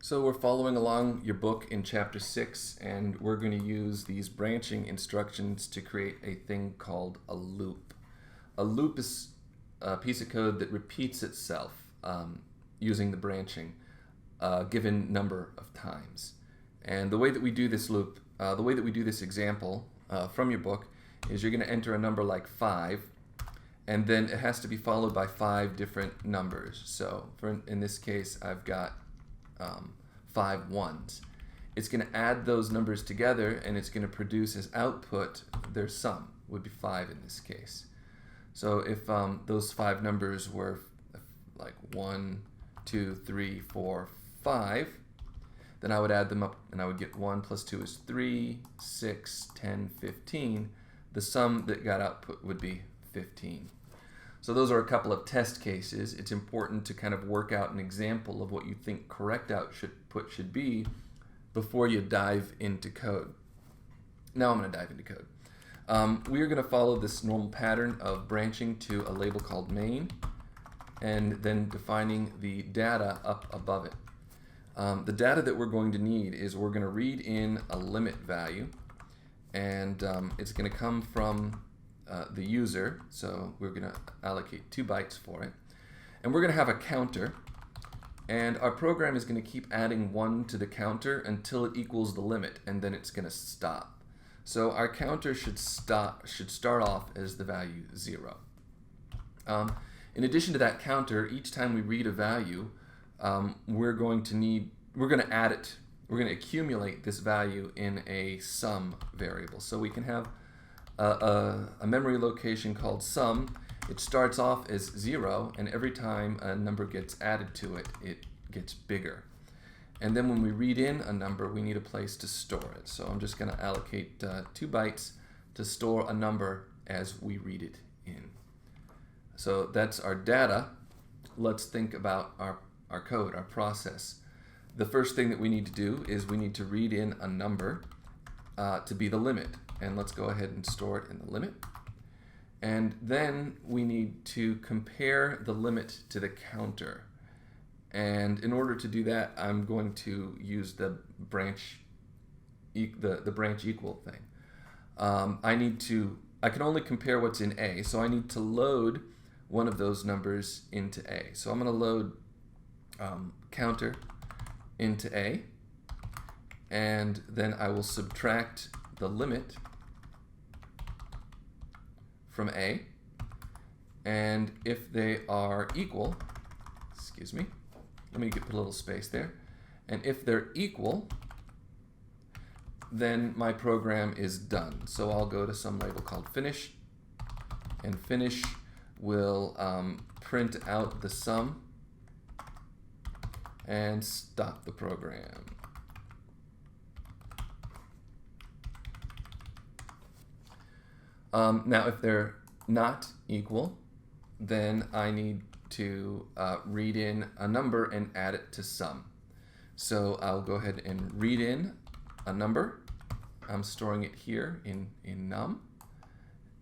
So we're following along your book in chapter 6, and we're going to use these branching instructions to create a thing called a loop. A loop is a piece of code that repeats itself using the branching a given number of times. And the way that we do this loop, the way that we do this example from your book is you're going to enter a number like 5, and then it has to be followed by 5 different numbers. So in this case, I've got 5 ones. It's going to add those numbers together, and it's going to produce as output their sum, would be 5 in this case. So if those 5 numbers were like 1, 2, 3, 4, 5, then I would add them up and I would get 1 plus 2 is 3, 6, 10, 15. The sum that got output would be 15. So those are a couple of test cases. It's important to kind of work out an example of what you think correct output should be before you dive into code. Now I'm going to dive into code. We are going to follow this normal pattern of branching to a label called main and then defining the data up above it. The data that we're going to need is we're going to read in a limit value, and it's going to come from the user, so we're going to allocate 2 bytes for it. And we're going to have a counter, and our program is going to keep adding 1 to the counter until it equals the limit, and then it's going to stop. So our counter should start off as the value 0. In addition to that counter, each time we read a value, we're going to add it. We're going to accumulate this value in a sum variable. So we can have a memory location called sum. It starts off as 0, and every time a number gets added to it, it gets bigger. And then when we read in a number, we need a place to store it. So I'm just going to allocate 2 bytes to store a number as we read it in. So that's our data. Let's think about our code, our process. The first thing that we need to do is we need to read in a number to be the limit. And let's go ahead and store it in the limit. And then we need to compare the limit to the counter. And in order to do that, I'm going to use the branch equal thing. I can only compare what's in A, so I need to load one of those numbers into A. So I'm going to load counter into A, and then I will subtract the limit from A, and if they are equal, let me put a little space there, and if they're equal, then my program is done. So I'll go to some label called finish, and finish will print out the sum and stop the program. Now if they're not equal, then I need to read in a number and add it to sum. So I'll go ahead and read in a number. I'm storing it here in num.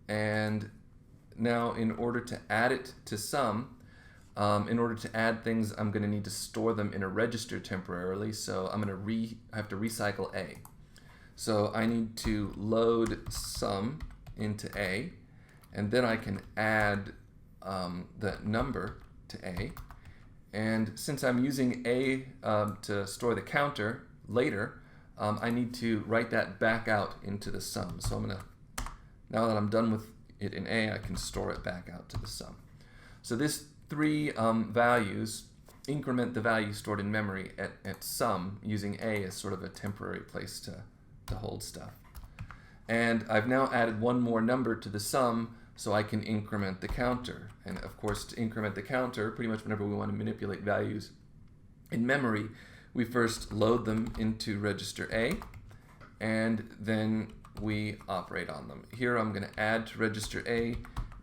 And now in order to add it to sum, in order to add things, I'm going to need to store them in a register temporarily. So I have to recycle A. So I need to load sum into A, and then I can add the number to A. And since I'm using A to store the counter later, I need to write that back out into the sum. So now that I'm done with it in A, I can store it back out to the sum. So this 3 values increment the value stored in memory at sum, using A as sort of a temporary place to hold stuff. And I've now added 1 more number to the sum, so I can increment the counter. And of course, to increment the counter, pretty much whenever we want to manipulate values in memory, we first load them into register A, and then we operate on them. Here I'm going to add to register A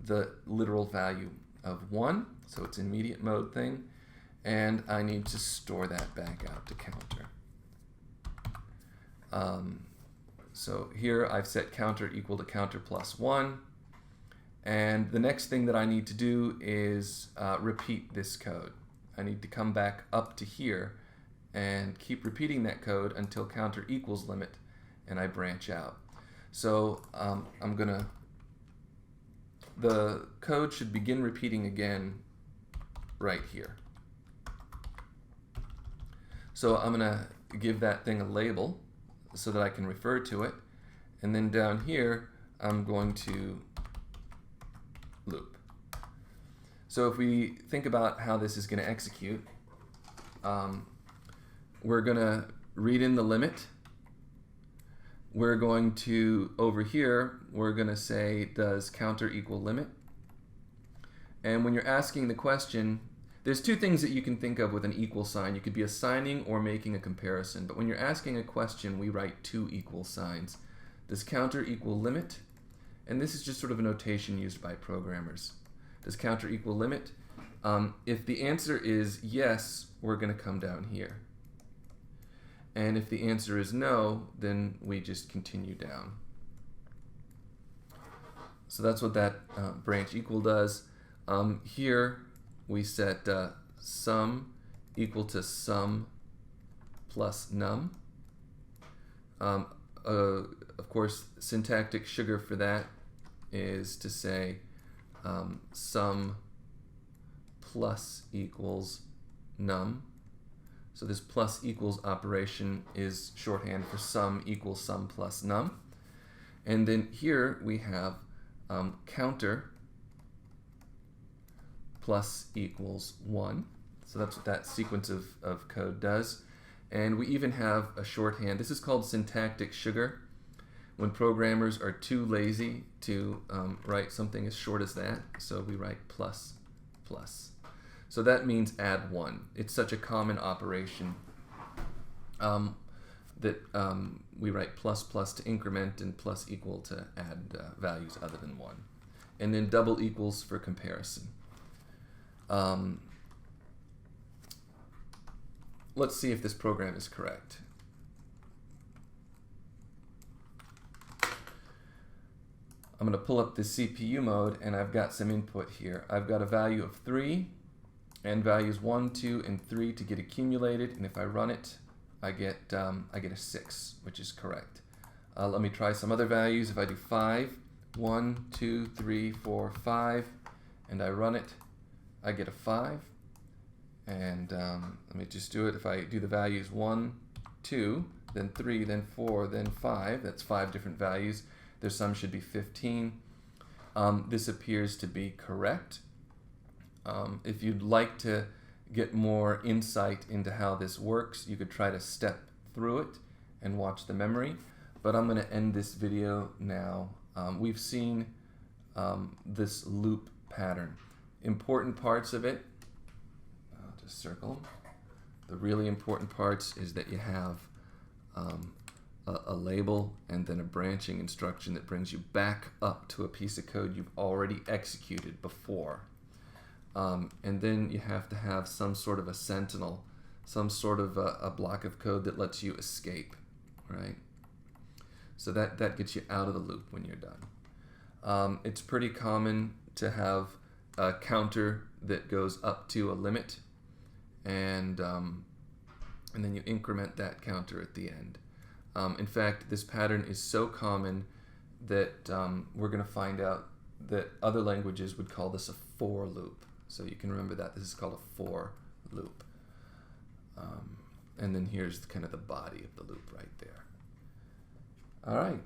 the literal value of 1, so it's an immediate mode thing, and I need to store that back out to counter. So here I've set counter equal to counter plus 1, and the next thing that I need to do is repeat this code. I need to come back up to here and keep repeating that code until counter equals limit, and I branch out. So the code should begin repeating again right here. So I'm gonna give that thing a label so that I can refer to it, and then down here I'm going to loop. So if we think about how this is going to execute, we're going to read in the limit. We're going to, over here, we're going to say, does counter equal limit? And when you're asking the question, there's two things that you can think of with an equal sign. You could be assigning or making a comparison. But when you're asking a question, we write two equal signs. Does counter equal limit? And this is just sort of a notation used by programmers. Does counter equal limit? If the answer is yes, we're going to come down here. And if the answer is no, then we just continue down. So that's what that branch equal does. Here we set sum equal to sum plus num. Of course, syntactic sugar for that is to say sum plus equals num. So this plus equals operation is shorthand for sum equals sum plus num. And then here we have counter plus equals 1. So that's what that sequence of code does. And we even have a shorthand. This is called syntactic sugar. When programmers are too lazy to write something as short as that, so we write plus plus. So that means add 1. It's such a common operation that we write plus plus to increment and plus equal to add values other than 1. And then double equals for comparison. Let's see if this program is correct. I'm going to pull up the CPU mode, and I've got some input here. I've got a value of 3, and values 1, 2, and 3 to get accumulated, and if I run it, I get a 6, which is correct. Let me try some other values. If I do 5, 1, 2, 3, 4, 5, and I run it, I get a 5. And let me just do it. If I do the values 1, 2, then 3, then 4, then 5, that's 5 different values. Their sum should be 15. This appears to be correct. If you'd like to get more insight into how this works, you could try to step through it and watch the memory. But I'm going to end this video now. We've seen this loop pattern. Important parts of it, I'll just circle them. The really important parts is that you have a label and then a branching instruction that brings you back up to a piece of code you've already executed before. And then you have to have some sort of a sentinel, some sort of a block of code that lets you escape, right? So that gets you out of the loop when you're done. It's pretty common to have a counter that goes up to a limit, and then you increment that counter at the end. In fact, this pattern is so common that we're going to find out that other languages would call this a for loop. So you can remember that. This is called a for loop. And then here's kind of the body of the loop right there. All right.